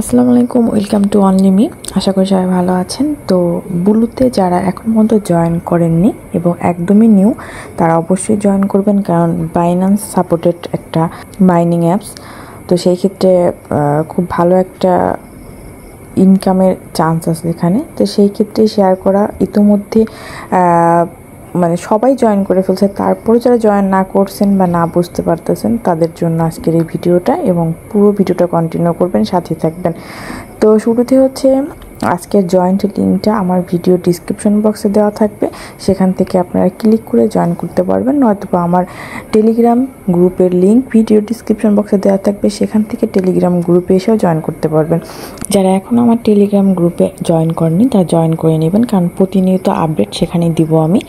আসসালামু আলাইকুম, welcome to only me. আশা করি সবাই ভালো আছেন। তো বুলুতে যারা এখন পর্যন্ত জয়েন করেননি এবং একদমই নিউ, তারা অবশ্যই জয়েন করবেন, কারণ বাইন্যান্স সাপোর্টেড একটা মাইনিং অ্যাপস। তো সেই ক্ষেত্রে খুব ভালো একটা ইনকামের চান্স আছে এখানে। তো সেই ক্ষেত্রে শেয়ার করা, ইতিমধ্যে মানে সবাই জয়েন করে ফেলছে, তারপরে যারা জয়েন না করছেন বা না বুঝতে পারতেছেন তাদের জন্য আজকের এই ভিডিওটা, এবং পুরো ভিডিওটা কন্টিনিউ করবেন, সাথে থাকবেন। তো শুরুতে হচ্ছে আজকের জয়েন্ট লিঙ্কটা আমার ভিডিও ডিসক্রিপশন বক্সে দেওয়া থাকবে, সেখান থেকে আপনারা ক্লিক করে জয়েন করতে পারবেন, নয়তো আমার টেলিগ্রাম গ্রুপের লিঙ্ক ভিডিও ডিসক্রিপশন বক্সে দেওয়া থাকবে, সেখান থেকে টেলিগ্রাম গ্রুপে এসেও জয়েন করতে পারবেন। যারা এখন আমার টেলিগ্রাম গ্রুপে জয়েন করেনি তারা জয়েন করে নেবেন, কারণ প্রতিনিয়ত আপডেট সেখানেই দিব আমি।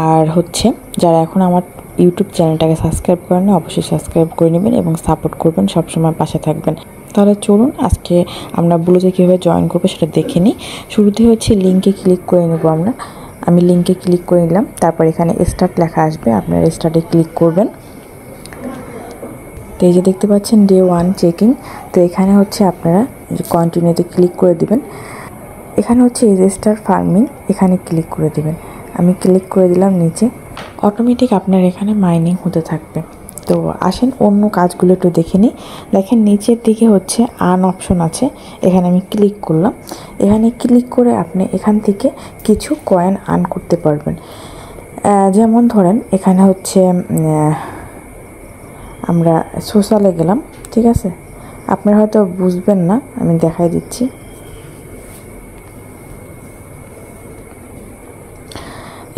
আর হচ্ছে যারা এখন আমার ইউটিউব চ্যানেলটাকে সাবস্ক্রাইব করেন, অবশ্যই সাবস্ক্রাইব করে নেবেন এবং সাপোর্ট করবেন, সবসময় পাশে থাকবেন। তাহলে চলুন আজকে আমরা বুলুতে কীভাবে জয়েন করবো সেটা দেখে নিই। শুরুতে হচ্ছে লিঙ্কে ক্লিক করে নেব আমি লিঙ্কে ক্লিক করে নিলাম। তারপর এখানে স্টার্ট লেখা আসবে, আপনারা স্টার্টে ক্লিক করবেন। তো এই যে দেখতে পাচ্ছেন ডে 1 চেকিং। তো এখানে হচ্ছে আপনারা কন্টিনিউতে ক্লিক করে দিবেন। এখানে হচ্ছে রেজিস্টার ফার্মিং, এখানে ক্লিক করে দিবেন। আমি ক্লিক করে দিলাম নিচে। অটোমেটিক আপনার এখানে মাইনিং হতে থাকবে। তো আসেন অন্য কাজগুলো একটু দেখে নিই। দেখেন নিচের দিকে হচ্ছে আর্ন অপশন আছে, এখানে আমি ক্লিক করলাম। এখানে ক্লিক করে আপনি এখান থেকে কিছু কয়েন আর্ন করতে পারবেন। যেমন ধরেন এখানে হচ্ছে আমরা সোশ্যালে গেলাম, ঠিক আছে? আপনারা হয়তো বুঝবেন না, আমি দেখাই দিচ্ছি।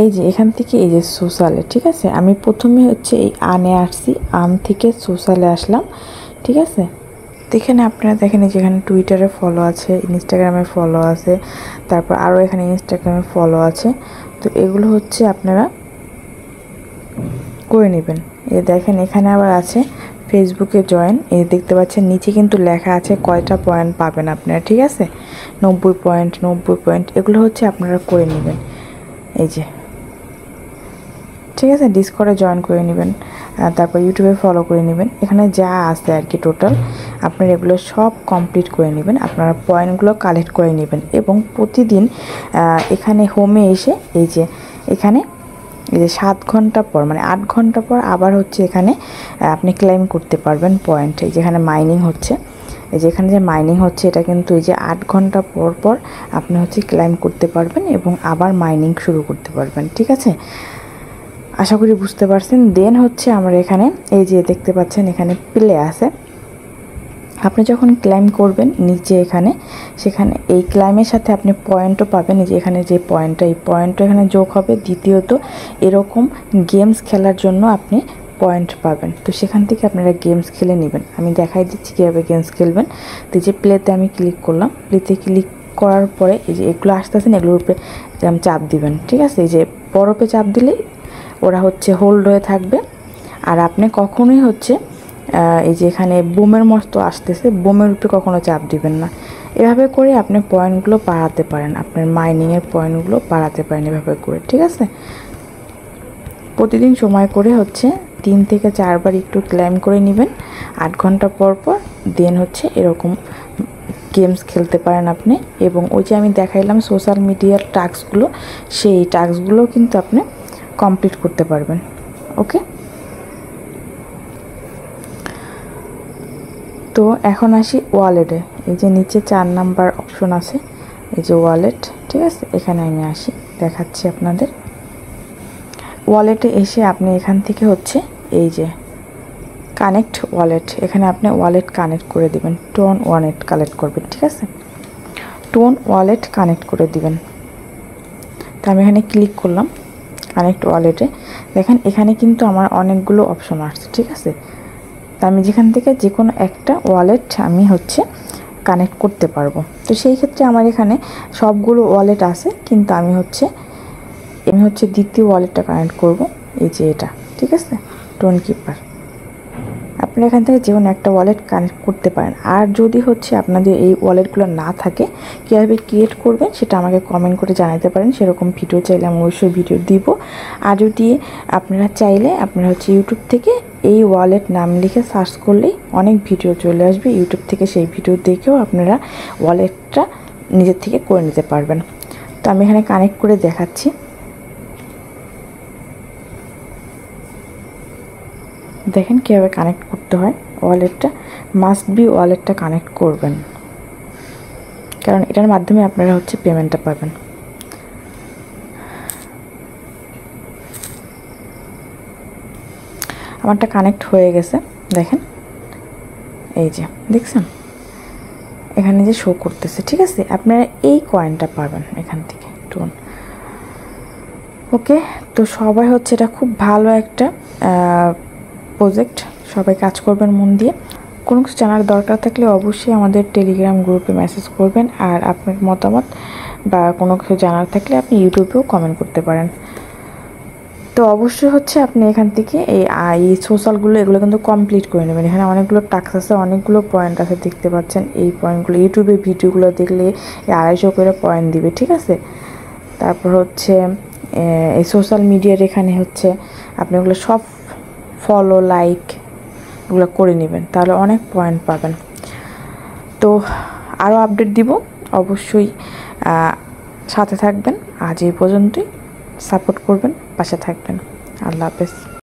এই যে এখান থেকে এই যে সোশ্যালে, ঠিক আছে, আমি প্রথমে হচ্ছে এই আনে আসছি, আন থেকে সোশ্যালে আসলাম, ঠিক আছে? তো এখানে আপনারা দেখেন যেখানে টুইটারে ফলো আছে, ইনস্টাগ্রামে ফলো আছে, তারপর আরও এখানে ইনস্টাগ্রামে ফলো আছে। তো এগুলো হচ্ছে আপনারা করে নেবেন। এই দেখেন এখানে আবার আছে ফেসবুকে জয়েন, এই দেখতে পাচ্ছেন নিচে কিন্তু লেখা আছে কয়টা পয়েন্ট পাবেন আপনারা, ঠিক আছে? 90 পয়েন্ট, 90 পয়েন্ট, এগুলো হচ্ছে আপনারা করে নেবেন। এই যে, ঠিক আছে, ডিসকর্ডে জয়েন করে নেবেন, তারপর ইউটিউবে ফলো করে নেবেন। এখানে যা আছে আর কি টোটাল আপনারা এগুলো সব কমপ্লিট করে নেবেন। আপনারা পয়েন্টগুলো কালেক্ট করে নেবেন এবং প্রতিদিন এখানে হোমে এসে এই যে এখানে এই যে 7 ঘন্টা পর, মানে 8 ঘন্টা পর আবার হচ্ছে এখানে আপনি ক্লেম করতে পারবেন পয়েন্ট। এই যেখানে মাইনিং হচ্ছে, এই যে এখানে যে মাইনিং হচ্ছে, এটা কিন্তু এই যে 8 ঘন্টা পর পর আপনি হচ্ছে ক্লেম করতে পারবেন এবং আবার মাইনিং শুরু করতে পারবেন, ঠিক আছে? আশা করি বুঝতে পারছেন। দেন হচ্ছে আমরা এখানে এই যে দেখতে পাচ্ছেন এখানে প্লে আছে, আপনি যখন ক্লাইম করবেন নিচে এখানে, সেখানে এই ক্লাইমের সাথে আপনি পয়েন্টও পাবেন। এই যে এখানে যে পয়েন্টটা, এই পয়েন্টটা এখানে যোগ হবে। দ্বিতীয়ত এরকম গেমস খেলার জন্য আপনি পয়েন্ট পাবেন, তো সেখান থেকে আপনারা গেমস খেলে নেবেন। আমি দেখাই দিচ্ছি কীভাবে গেমস খেলবেন। তো এই যে প্লেতে আমি ক্লিক করলাম, প্লেতে ক্লিক করার পরে এই যে এগুলো আসতেছেন, এগুলোর উপরে চাপ দিবেন, ঠিক আছে? এই যে বরফে চাপ দিলে ওরা হচ্ছে হোল্ড হয়ে থাকবে। আর আপনি কখনোই হচ্ছে এই যে এখানে বোমের মতো আসতেছে, বোমের উপরে কখনো চাপ দিবেন না। এভাবে করে আপনি পয়েন্টগুলো বাড়াতে পারেন, আপনার মাইনিংয়ের পয়েন্টগুলো বাড়াতে পারেন এভাবে করে, ঠিক আছে? প্রতিদিন সময় করে হচ্ছে 3 থেকে 4 বার একটু ক্লেম করে নেবেন 8 ঘন্টা পর পর। দেন হচ্ছে এরকম গেমস খেলতে পারেন আপনি। এবং ওই যে আমি দেখাইলাম সোশ্যাল মিডিয়ার টাস্কগুলো, সেই টাস্কগুলো কিন্তু আপনি কমপ্লিট করতে পারবেন। ওকে, তো এখন আসি ওয়ালেটে। এই যে নিচে 4 নাম্বার অপশন আছে, এই যে ওয়ালেট, ঠিক আছে? এখানে আমি আসি, দেখাচ্ছি আপনাদের। ওয়ালেটে এসে আপনি এখান থেকে হচ্ছে এই যে কানেক্ট ওয়ালেট, এখানে আপনি ওয়ালেট কানেক্ট করে দিবেন, টোন ওয়ালেট কালেক্ট করবেন, ঠিক আছে? টোন ওয়ালেট কানেক্ট করে দিবেন। তো আমি এখানে ক্লিক করলাম কানেক্ট ওয়ালেটে। দেখেন এখানে কিন্তু আমার অনেকগুলো অপশন আসছে, ঠিক আছে? তো আমি যেখান থেকে যে কোনো একটা ওয়ালেট আমি হচ্ছে কানেক্ট করতে পারবো। তো সেই ক্ষেত্রে আমার এখানে সবগুলো ওয়ালেট আছে, কিন্তু আমি হচ্ছে দ্বিতীয় ওয়ালেটটা কানেক্ট করব, এই যে এটা, ঠিক আছে? Tone keeper. আপনি আপনারা এখান থেকে যে কোনো একটা ওয়ালেট কানেক্ট করতে পারেন। আর যদি হচ্ছে আপনাদের এই ওয়ালেটগুলো না থাকে, কীভাবে ক্রিয়েট করবেন সেটা আমাকে কমেন্ট করে জানাতে পারেন। সেরকম ভিডিও চাইলে আমি অবশ্যই ভিডিও দিব। আর যদি আপনারা চাইলে আপনারা হচ্ছে ইউটিউব থেকে এই ওয়ালেট নাম লিখে সার্চ করলেই অনেক ভিডিও চলে আসবে। ইউটিউব থেকে সেই ভিডিও দেখেও আপনারা ওয়ালেটটা নিজের থেকে করে নিতে পারবেন। তো আমি এখানে কানেক্ট করে দেখাচ্ছি। দেখেন কীভাবে কানেক্ট করতে হয় ওয়ালেটটা। মাস্ট বি ওয়ালেটটা কানেক্ট করবেন, কারণ এটার মাধ্যমে আপনারা হচ্ছে পেমেন্টটা পাবেন। আমারটা কানেক্ট হয়ে গেছে, দেখেন এই যে দেখছেন এখানে যে শো করতেছে। ঠিক আছে, আপনারা এই কয়েনটা পাবেন এখান থেকে টোন। ওকে, তো সবাই হচ্ছে এটা খুব ভালো একটা প্রজেক্ট, সবাই কাজ করবেন মন দিয়ে। কোনো কিছু জানার দরকার থাকলে অবশ্যই আমাদের টেলিগ্রাম গ্রুপে মেসেজ করবেন। আর আপনার মতামত বা কোনো কিছু জানার থাকলে আপনি ইউটিউবেও কমেন্ট করতে পারেন। তো অবশ্যই হচ্ছে আপনি এখান থেকে এই সোশ্যালগুলো এগুলো কিন্তু কমপ্লিট করে নেবেন। এখানে অনেকগুলো টাস্ক আছে, অনেকগুলো পয়েন্ট আছে, দেখতে পাচ্ছেন। এই পয়েন্টগুলো ইউটিউবে ভিডিওগুলো দেখলে 250 করে পয়েন্ট দিবে। ঠিক আছে, তারপর হচ্ছে এই সোশ্যাল মিডিয়ার এখানে হচ্ছে আপনি ওগুলো সব ফলো লাইক এগুলো করে নেবেন, তাহলে অনেক পয়েন্ট পাবেন। তো আরও আপডেট দিব, অবশ্যই সাথে থাকবেন। আজ এই পর্যন্তই, সাপোর্ট করবেন, পাশে থাকবেন। আল্লাহ হাফেজ।